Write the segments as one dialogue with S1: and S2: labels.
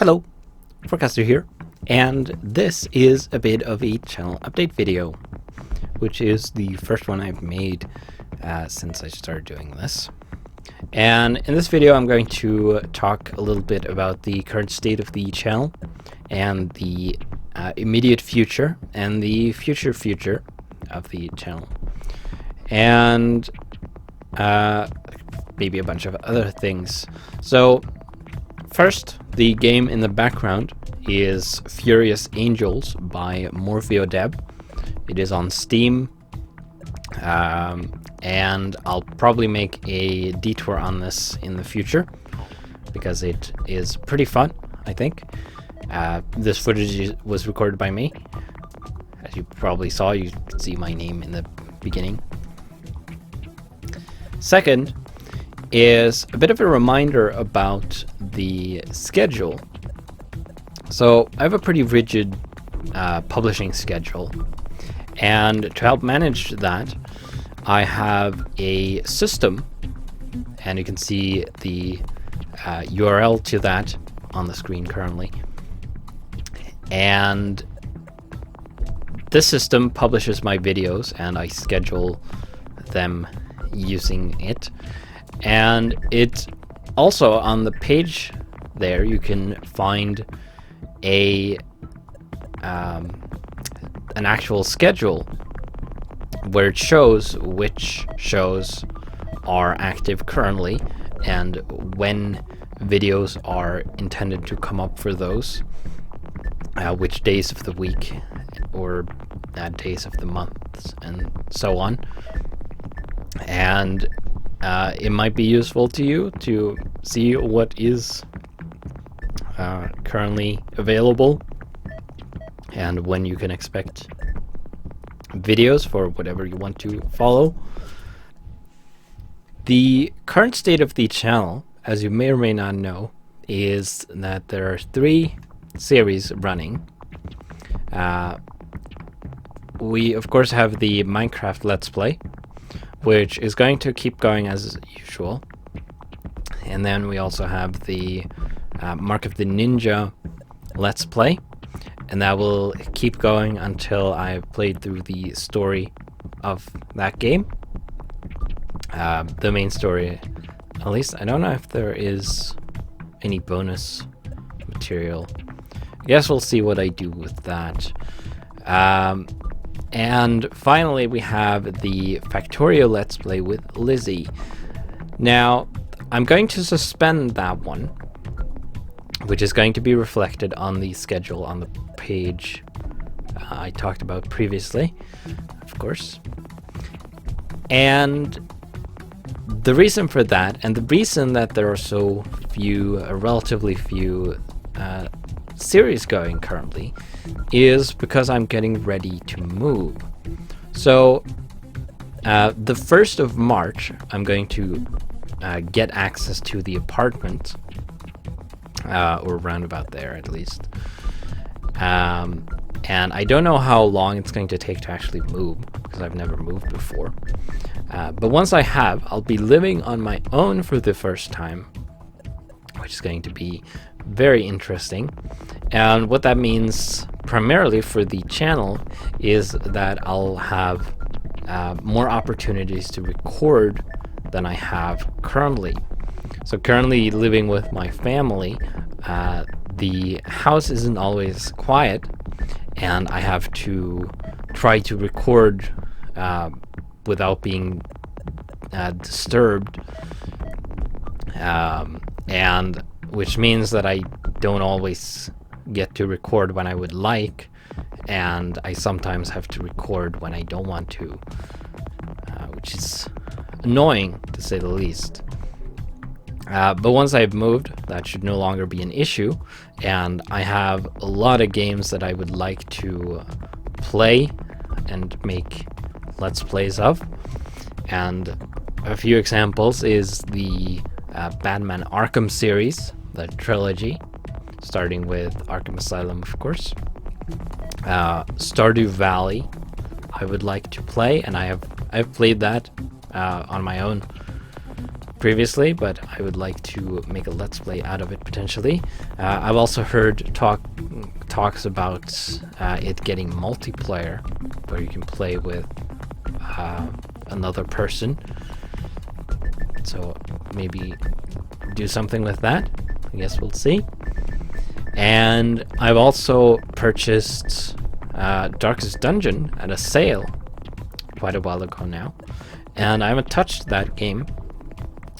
S1: Hello, Forecaster here, and this is a bit of a channel update video, which is the first one I've made since I started doing this. And in this video I'm going to talk a little bit about the current state of the channel and the immediate future and the future of the channel, and maybe a bunch of other things. So first, the game in the background is Furious Angels by Morpheo Deb. It is on Steam, and I'll probably make a detour on this in the future because it is pretty fun, I think. This footage was recorded by me. As you probably saw, you could see my name in the beginning. Second is a bit of a reminder about the schedule. So I have a pretty rigid publishing schedule, and to help manage that I have a system, and you can see the URL to that on the screen currently. And this system publishes my videos and I schedule them using it. And it also, on the page there, you can find an actual schedule where it shows which shows are active currently and when videos are intended to come up for those, which days of the week or days of the month, and so on. And it might be useful to you to see what is currently available and when you can expect videos for whatever you want to follow. The current state of the channel, as you may or may not know, is that there are 3 series running. We of course have the Minecraft Let's Play, which is going to keep going as usual. And then we also have the Mark of the Ninja Let's Play, and that will keep going until I've played through the story of that game. The main story, at least. I don't know if there is any bonus material. I guess we'll see what I do with that. And finally, we have the Factorio Let's Play with Lizzie. Now, I'm going to suspend that one, which is going to be reflected on the schedule on the page I talked about previously, of course. And the reason for that, and the reason that there are so few, relatively few series going currently, is because I'm getting ready to move. So the 1st of March I'm going to get access to the apartment, or roundabout there at least, and I don't know how long it's going to take to actually move because I've never moved before, but once I have, I'll be living on my own for the first time, which is going to be very interesting. And what that means primarily for the channel is that I'll have more opportunities to record than I have currently. So currently living with my family, the house isn't always quiet, and I have to try to record without being disturbed, and which means that I don't always get to record when I would like, and I sometimes have to record when I don't want to, which is annoying to say the least. But once I've moved, that should no longer be an issue, and I have a lot of games that I would like to play and make Let's Plays of. And a few examples is the Batman Arkham series, the trilogy, starting with Arkham Asylum, of course. Stardew Valley I would like to play, and I've played that on my own previously, but I would like to make a let's play out of it potentially. I've also heard talks about it getting multiplayer, where you can play with another person. So maybe do something with that. I guess we'll see. And I've also purchased Darkest Dungeon at a sale quite a while ago now, and I haven't touched that game,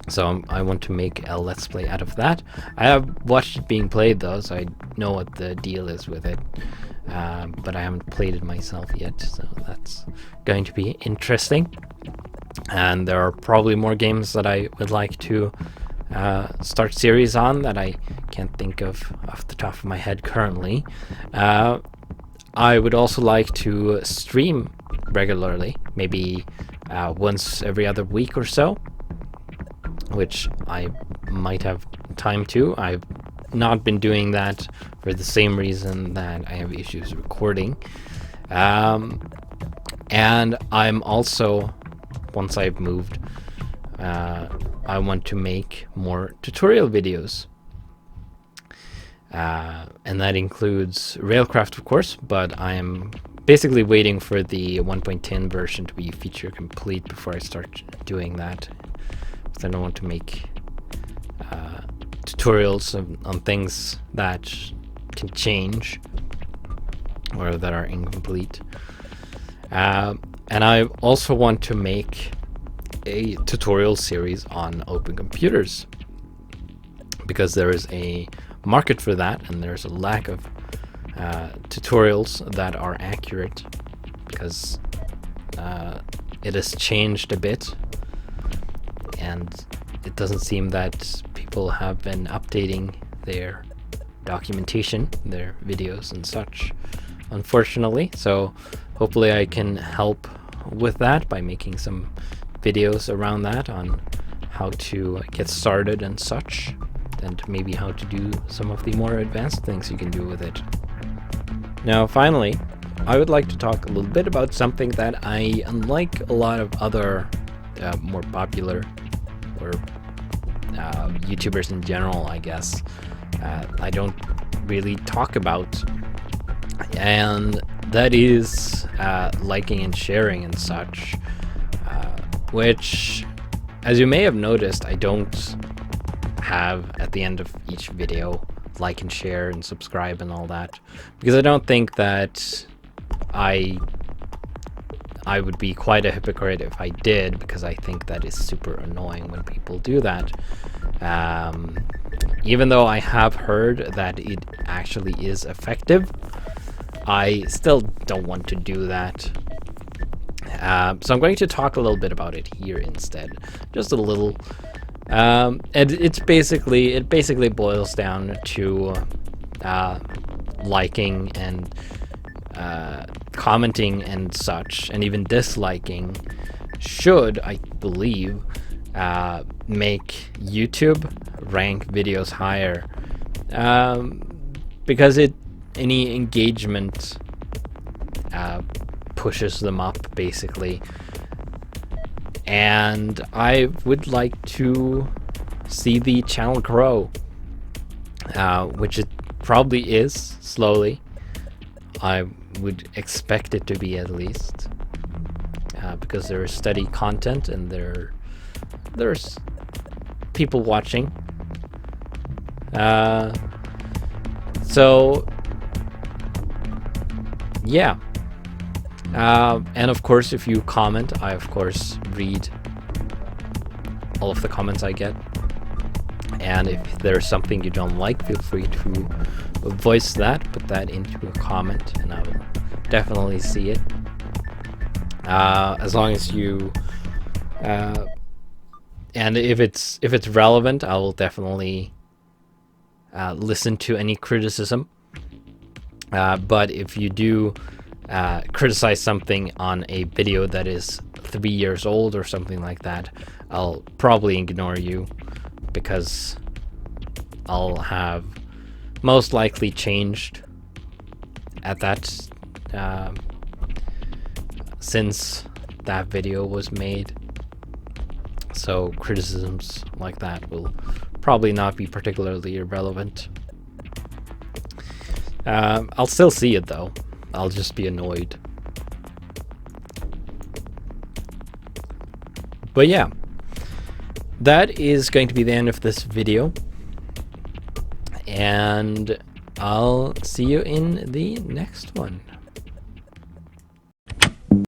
S1: so I want to make a let's play out of that. I have watched it being played though, so I know what the deal is with it, but I haven't played it myself yet, so that's going to be interesting. And there are probably more games that I would like to start series on that I can't think of off the top of my head currently. I would also like to stream regularly, maybe once every other week or so, which I might have time to. I've not been doing that for the same reason that I have issues recording. And I'm also, once I've moved, I want to make more tutorial videos. And that includes Railcraft, of course, but I am basically waiting for the 1.10 version to be feature complete before I start doing that, because I don't want to make tutorials on things that can change or that are incomplete. And I also want to make a tutorial series on open computers, because there is a market for that, and there's a lack of tutorials that are accurate, because it has changed a bit, and it doesn't seem that people have been updating their documentation, their videos and such, unfortunately. So hopefully I can help with that by making some videos around that, on how to get started and such, and maybe how to do some of the more advanced things you can do with it. Now finally, I would like to talk a little bit about something that I, unlike a lot of other more popular or YouTubers in general, I guess, I don't really talk about, and that is liking and sharing and such, which, as you may have noticed, I don't have at the end of each video like and share and subscribe and all that, because I don't think that I would be quite a hypocrite if I did, because I think that is super annoying when people do that. Even though I have heard that it actually is effective, I still don't want to do that. So I'm going to talk a little bit about it here instead, just a little. And it basically boils down to liking and commenting and such, and even disliking should, I believe, make YouTube rank videos higher, because any engagement pushes them up, basically. And I would like to see the channel grow, which it probably is slowly. I would expect it to be, at least, because there is steady content and there's people watching. So yeah. And of course, if you comment, I of course read all of the comments I get. And if there's something you don't like, feel free to voice that, put that into a comment, and I will definitely see it. As long as you, and if it's relevant, I will definitely listen to any criticism. But if you do criticize something on a video that is 3 years old or something like that, I'll probably ignore you, because I'll have most likely changed at that since that video was made. So criticisms like that will probably not be particularly irrelevant. I'll still see it though. I'll just be annoyed. But yeah, that is going to be the end of this video. And I'll see you in the next one.